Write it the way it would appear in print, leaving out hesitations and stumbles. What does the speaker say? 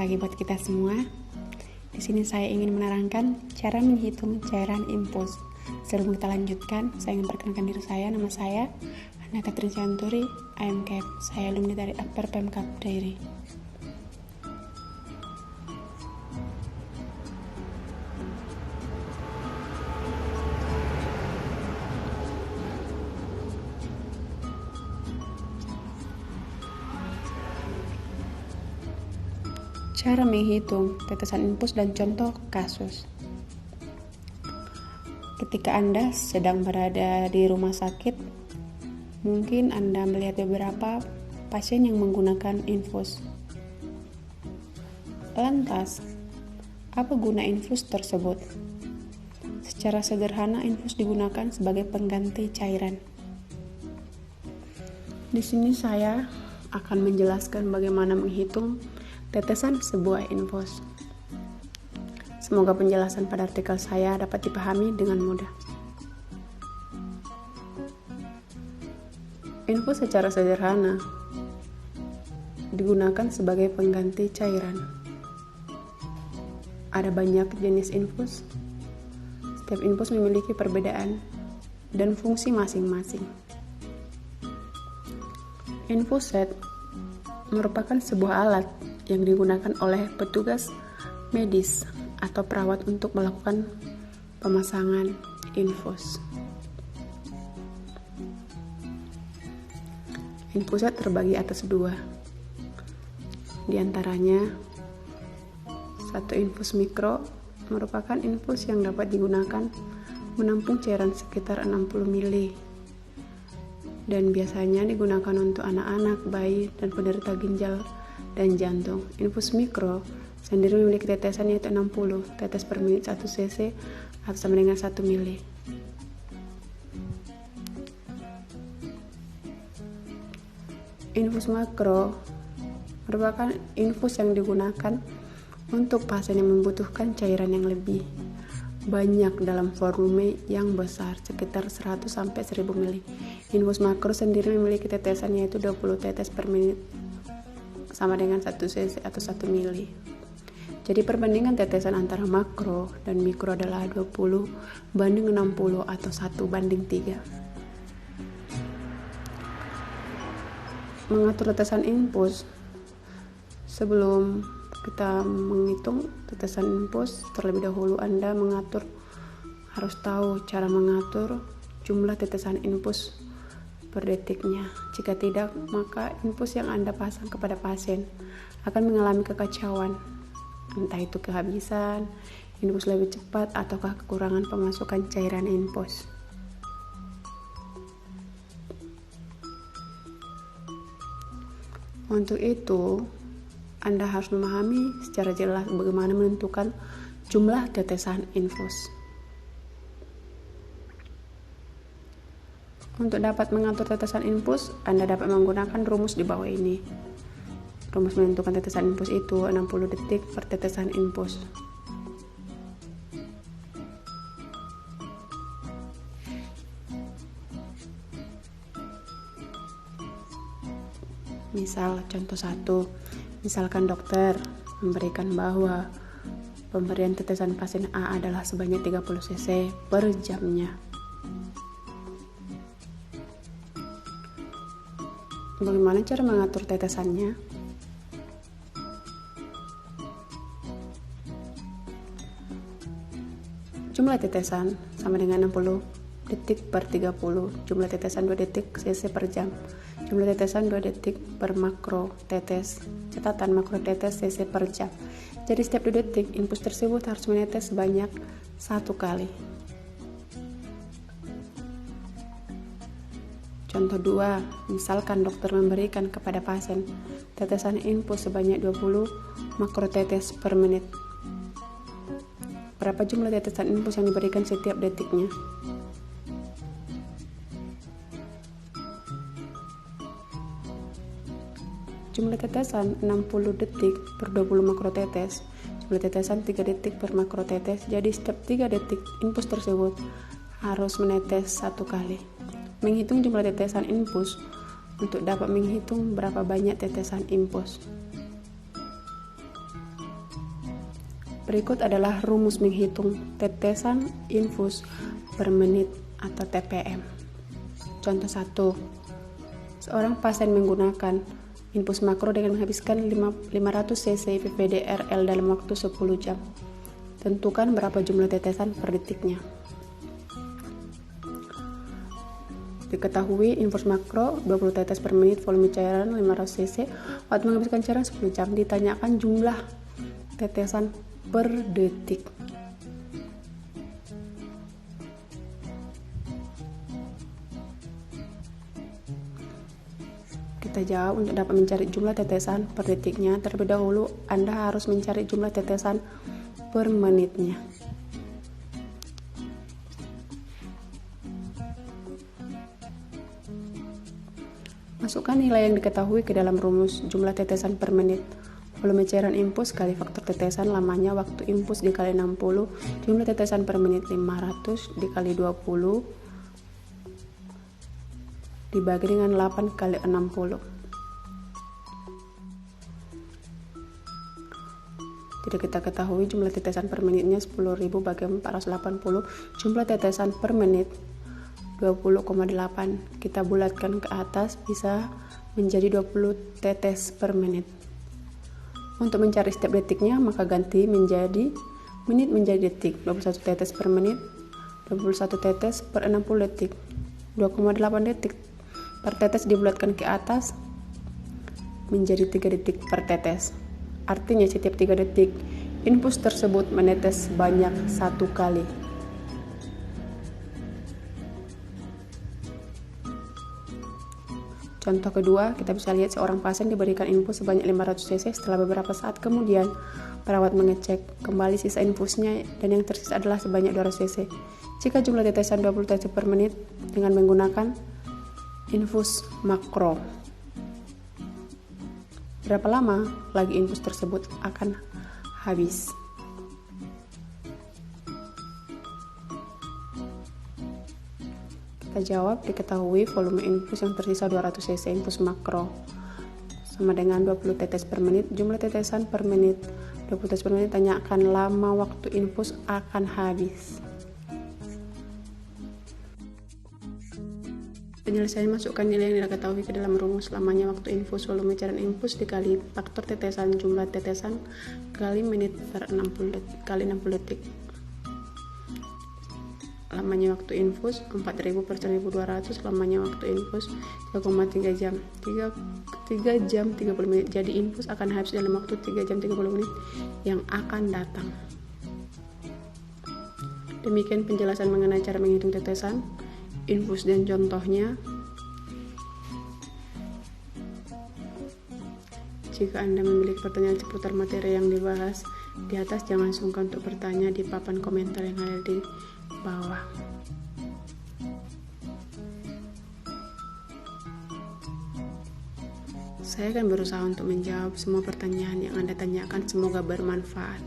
pagi buat kita semua. Di sini saya ingin menerangkan cara menghitung cairan infus. Sebelum kita lanjutkan, saya ingin perkenalkan diri saya. Nama saya Anna Katrin Santuri, IMCAP. Saya alumni dari Akper Pemkap Dairi. Cara menghitung tetesan infus dan contoh kasus. Ketika Anda sedang berada di rumah sakit, mungkin Anda melihat beberapa pasien yang menggunakan infus. Lantas, apa guna infus tersebut? Secara sederhana, infus digunakan sebagai pengganti cairan. Di sini saya akan menjelaskan bagaimana menghitung tetesan sebuah infus. Semoga penjelasan pada artikel saya dapat dipahami dengan mudah. Infus secara sederhana digunakan sebagai pengganti cairan. Ada banyak jenis infus. Setiap infus memiliki perbedaan dan fungsi masing-masing. Infuset merupakan sebuah alat yang digunakan oleh petugas medis atau perawat untuk melakukan pemasangan infus. Infuset terbagi atas dua. Di antaranya, satu infus mikro merupakan infus yang dapat digunakan menampung cairan sekitar 60 ml dan biasanya digunakan untuk anak-anak, bayi, dan penderita ginjal dan jantung. Infus mikro sendiri memiliki tetesan yaitu 60 tetes per menit 1 cc atau sama dengan 1 ml. Infus makro merupakan infus yang digunakan untuk pasien yang membutuhkan cairan yang lebih banyak dalam volume yang besar, sekitar 100 sampai 1000 ml. Infus makro sendiri memiliki tetesan yaitu 20 tetes per menit sama dengan 1 cc atau 1 ml. Jadi perbandingan tetesan antara makro dan mikro adalah 20 banding 60 atau 1 banding 3. Mengatur tetesan infus. Sebelum kita menghitung tetesan infus, terlebih dahulu Anda harus tahu cara mengatur jumlah tetesan infus per detiknya. Jika tidak, maka infus yang Anda pasang kepada pasien akan mengalami kekacauan, entah itu kehabisan, infus lebih cepat, ataukah kekurangan pemasukan cairan infus. Untuk itu, Anda harus memahami secara jelas bagaimana menentukan jumlah tetesan infus. Untuk dapat mengatur tetesan infus, Anda dapat menggunakan rumus di bawah ini. Rumus menentukan tetesan infus itu 60 detik per tetesan infus. Misal contoh 1, misalkan dokter memberikan bahwa pemberian tetesan pasien A adalah sebanyak 30 cc per jamnya. Bagaimana cara mengatur tetesannya? Jumlah tetesan sama dengan 60 detik per 30. Jumlah tetesan 2 detik cc per jam. Jumlah tetesan 2 detik per makro tetes. Catatan makro tetes cc per jam. Jadi setiap 2 detik infus tersebut harus menetes sebanyak 1 kali. Contoh 2, misalkan dokter memberikan kepada pasien tetesan infus sebanyak 20 makrotetes per menit. Berapa jumlah tetesan infus yang diberikan setiap detiknya? Jumlah tetesan 60 detik per 20 makrotetes. Jumlah tetesan 3 detik per makrotetes. Jadi setiap 3 detik infus tersebut harus menetes 1 kali. Menghitung jumlah tetesan infus untuk dapat menghitung berapa banyak tetesan infus. Berikut adalah rumus menghitung tetesan infus per menit atau TPM. Contoh 1. Seorang pasien menggunakan infus makro dengan menghabiskan 500 cc PPDRL dalam waktu 10 jam. Tentukan berapa jumlah tetesan per detiknya. Diketahui infus makro 20 tetes per menit, volume cairan 500 cc, waktu menghabiskan cairan 10 jam. Ditanyakan jumlah tetesan per detik. Kita jawab. Untuk dapat mencari jumlah tetesan per detiknya, terlebih dahulu Anda harus mencari jumlah tetesan per menitnya. Masukkan nilai yang diketahui ke dalam rumus jumlah tetesan per menit. Volume cairan infus kali faktor tetesan lamanya waktu infus dikali 60, jumlah tetesan per menit 500 dikali 20 dibagi dengan 8 kali 60. Jadi kita ketahui jumlah tetesan per menitnya 10.000 bagi 480, jumlah tetesan per menit 20,8. Kita bulatkan ke atas bisa menjadi 20 tetes per menit. Untuk mencari setiap detiknya, maka ganti menjadi menit menjadi detik. 21 tetes per menit, 21 tetes per 60 detik. 2,8 detik per tetes dibulatkan ke atas menjadi 3 detik per tetes. Artinya setiap 3 detik, infus tersebut menetes sebanyak 1 kali. Contoh kedua, kita bisa lihat seorang pasien diberikan infus sebanyak 500 cc. Setelah beberapa saat kemudian, perawat mengecek kembali sisa infusnya dan yang tersisa adalah sebanyak 200 cc. Jika jumlah tetesan 20 tetes per menit dengan menggunakan infus makro, berapa lama lagi infus tersebut akan habis? Kita jawab. Diketahui volume infus yang tersisa 200 cc infus makro sama dengan 20 tetes per menit. Jumlah tetesan per menit 20 tetes per menit. Tanyakan lama waktu infus akan habis. Penyelesaian, masukkan nilai yang diketahui ke dalam rumus. Lamanya waktu infus, volume cairan infus dikali faktor tetesan, jumlah tetesan kali menit per 60 detik, kali 60 detik. Lamanya waktu infus 4000 per 1200, lamanya waktu infus 3,3 jam, 3 jam 30 menit. Jadi infus akan habis dalam waktu 3 jam 30 menit yang akan datang. Demikian penjelasan mengenai cara menghitung tetesan infus dan contohnya. Jika Anda memiliki pertanyaan seputar materi yang dibahas di atas, jangan sungkan untuk bertanya di papan komentar yang ada di bawah. Saya akan berusaha untuk menjawab semua pertanyaan yang Anda tanyakan. Semoga bermanfaat.